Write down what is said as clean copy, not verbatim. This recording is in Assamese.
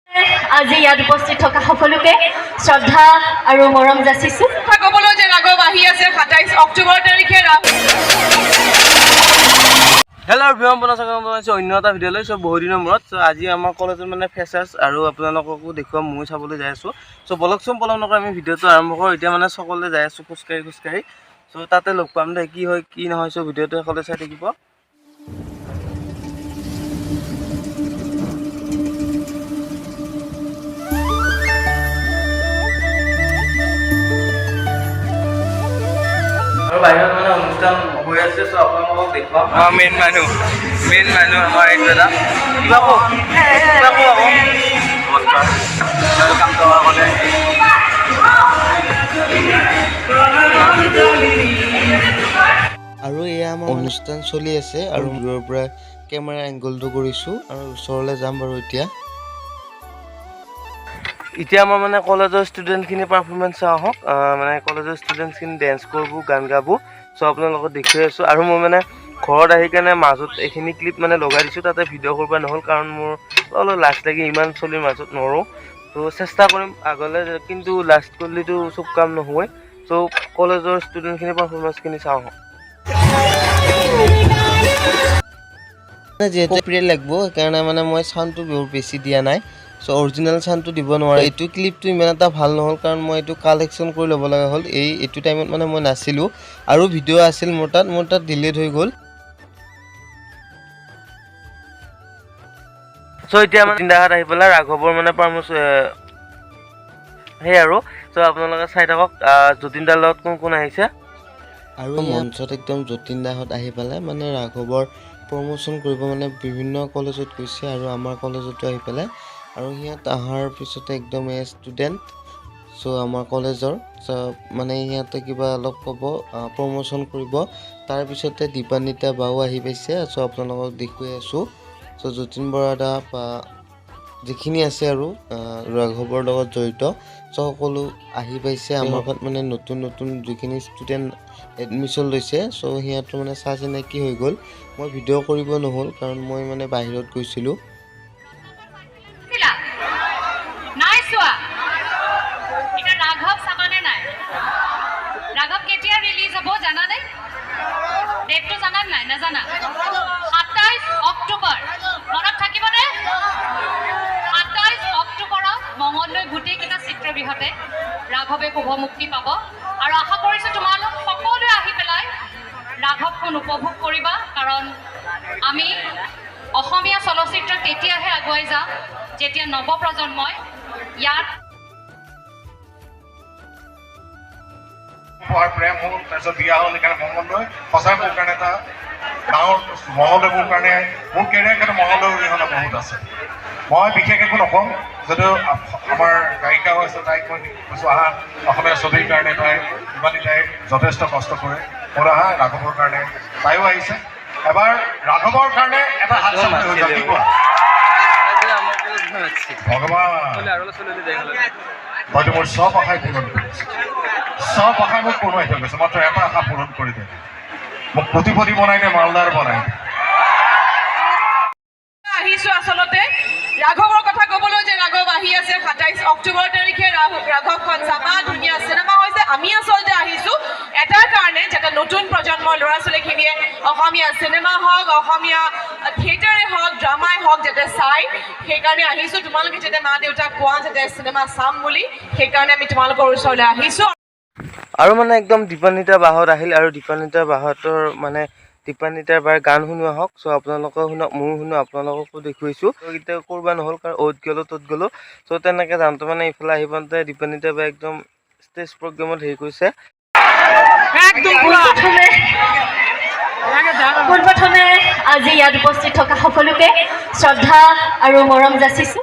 আজি ইয়াত উপস্থিত থকা সকলোকে শ্ৰদ্ধা আৰু মৰম যাচিছো। ক'বলৈ যে ৰাঘৱ আহি আছে ২৭ অক্টোবৰ তাৰিখে। হেল্ল' এভৰিৱান, বনাইছোঁ অন্য এটা ভিডিঅ' লৈ বহুত দিনৰ মূৰত। আজি আমাৰ কলেজত মানে ফেচাৰ্ছ আৰু আপোনালোককো দেখুৱাম, ময়ো চাবলৈ যাই আছোঁ। বলকচোন পলম নকৰি আমি ভিডিঅ'টো আৰম্ভ কৰোঁ। এতিয়া মানে সকলোৱে যাই আছোঁ খোজকাঢ়ি। তাতে লগ পাম দে, কি হয় কি নহয়। ভিডিঅ'টো সকলোৱে চাই থাকিব। আৰু বাহিৰত মানে অনুষ্ঠান হৈ আছে, আপোনালোকক দেখুৱাম। মেইন মানুহ আমাৰ এইটো এটা কিবা কওক আকৌ নমস্কাৰ, ৱেলকাম টু আৱাৰ কলেজ। আৰু এয়া আমাৰ অনুষ্ঠান চলি আছে আৰু দূৰৰ পৰা কেমেৰা এংগলটো কৰিছোঁ আৰু ওচৰলৈ যাম বাৰু। এতিয়া আমাৰ মানে কলেজৰ ষ্টুডেণ্টখিনি পাৰফৰ্মেঞ্চ আহক, মানে কলেজৰ ষ্টুডেণ্টখিনি ডেন্স কৰিব, গান গাব। আপোনালোকক দেখুৱাই আছোঁ। আৰু মই মানে ঘৰত আহি কেনে মাজত এইখিনি ক্লিপ মানে লগাই দিছোঁ, তাতে ভিডিঅ' কৰিব নহ'ল কাৰণ মোৰ অলপ লাজ লাগি ইমান চলিৰ মাজত নৰোঁ। চেষ্টা কৰিম আগলৈ, কিন্তু লাষ্ট কৰিলেতো চব কাম নহয়। কলেজৰ ষ্টুডেণ্টখিনি পাৰফৰ্মেঞ্চখিনি চাওঁ। যিহেতু প্ৰিয় লাগিব সেইকাৰণে মানে মই চাউণ্ডটো বহুত বেছি দিয়া নাই। অৰিজিনেল চাউণ্ডটো দিব নোৱাৰে। এইটো ক্লিপটো ইমান এটা ভাল নহ'ল কাৰণ মই এইটো কালেকশ্যন কৰি ল'ব লগা হ'ল। এইটো টাইমত মানে মই নাছিলোঁ আৰু ভিডিঅ' আছিল মোৰ তাত ডিলিট হৈ গ'ল। এতিয়া মানে তিনিটাত আহি পেলাই ৰাঘৱৰ মানে সেই আৰু আপোনালোকে চাই থাকক যতীন দাৰ লগত কোন আহিছে। আৰু মঞ্চত একদম যতীন দাহঁত আহি পেলাই মানে ৰাঘৱৰ প্ৰমোশ্যন কৰিব, মানে বিভিন্ন কলেজত গৈছে আৰু আমাৰ কলেজতো আহি পেলাই। আৰু সিহঁত অহাৰ পিছতে একদম ষ্টুডেণ্ট আমাৰ কলেজৰ মানে সিহঁতে কিবা অলপ ক'ব, প্ৰমোশ্যন কৰিব। তাৰপিছতে দীপান্বিতা বাও আহি পাইছে। আপোনালোকক দেখুৱাই আছোঁ। যতীন বৰা বা যিখিনি আছে আৰু ৰাঘৱৰ লগত জড়িত সকলো আহি পাইছে। আমাৰ ঘৰত মানে নতুন যিখিনি ষ্টুডেণ্ট এডমিশ্যন লৈছে সিহঁতৰ মানে চিনাকি হৈ গ'ল। মই ভিডিঅ' কৰিব নহ'ল কাৰণ মই মানে বাহিৰত গৈছিলোঁ। ৰাঘৱ কেতিয়া ৰিলিজ হ'ব জানানে? ডেটটো জানা নাই? নাজানা? ২৭ অক্টোবৰ। মনত থাকিবনে? ২৭ অক্টোবৰত মঙলদৈ গোটেইকেইটা চিত্ৰগৃহতে ৰাঘৱে শুভ মুক্তি পাব। আৰু আশা কৰিছোঁ তোমালোক সকলোৱে আহি পেলাই ৰাঘৱখন উপভোগ কৰিবা, কাৰণ আমি অসমীয়া চলচ্চিত্ৰত তেতিয়াহে আগুৱাই যাম যেতিয়া নৱপ্ৰজন্মই ইয়াত প্ৰেম হ'ল, তাৰপিছত বিয়া হ'ল। সেইকাৰণে মঙলদৈ সঁচাই মোৰ কাৰণে এটা ডাঙৰ, মঙলদৈ মোৰ কাৰণে, মোৰ কেৰিয়াৰ কাৰণে মঙলদৈ অৰিহণা বহুত আছে। মই বিশেষ একো নকওঁ, যদিও আমাৰ গায়িকাও আছে, তাইক মই কৈছোঁ আহা অসমীয়া ছবিৰ কাৰণে দীপান্বিতাই যথেষ্ট কষ্ট কৰে। মোৰ আহা ৰাঘৱৰ কাৰণে, তাইও আহিছে। এবাৰ ৰাঘৱৰ কাৰণে এটা হাত চাপৰি হৈ যাব, কি কোৱা? ভগৱান, হয়তো মোৰ চব আশাই পূৰণ কৰিছে, চব আশাই মোক পূৰণ হৈ গৈছে। মাত্ৰ এটা আশা পূৰণ কৰি দে, মোক কোটিপতি বনাই দে, মালদাৰ বনাই দে। আহিছোঁ আচলতে ৰাঘৱৰ কথা ক'বলৈ যে ৰাঘৱ আহি আছে ২৭ অক্টোবৰ তাৰিখে। ৰাঘৱখন চাবা, ধুনীয়া চিনেমা হৈছে। আমি আচলতে আহিছোঁ এটাৰ কাৰণে, যাতে নতুন প্ৰজন্মৰ ল'ৰা ছোৱালীখিনিয়ে অসমীয়া চিনেমা হওক, অসমীয়া থিয়েটাৰে হওক, ড্ৰামাই হওক যাতে চাই, সেইকাৰণে আহিছোঁ। তোমালোকে যাতে মা দেউতাক কোৱা যাতে চিনেমা চাম বুলি, সেইকাৰণে আমি তোমালোকৰ ওচৰলৈ আহিছোঁ। আৰু মানে একদম দীপান্বিতা বাহঁত আহিল আৰু দীপান্বিতা বাহঁতৰ মানে দীপান্বিতাৰ বাৰ গান শুনোৱা হওক। আপোনালোকেও শুনক, ময়ো শুনো, আপোনালোককো দেখুৱাইছোঁ। কেতিয়াও কৰবা নহ'ল কাৰণ অ'ত গ'লোঁ ত'ত গ'লোঁ। তেনেকৈ যাওঁতে মানে ইফালে আহি পাওঁতে দীপান্বিতা বাই একদম ষ্টেজ প্ৰগ্ৰেমত হেৰি কৰিছে। পোনপ্ৰথমে আজি ইয়াত উপস্থিত থকা সকলোকে শ্ৰদ্ধা আৰু মৰম যাচিছোঁ।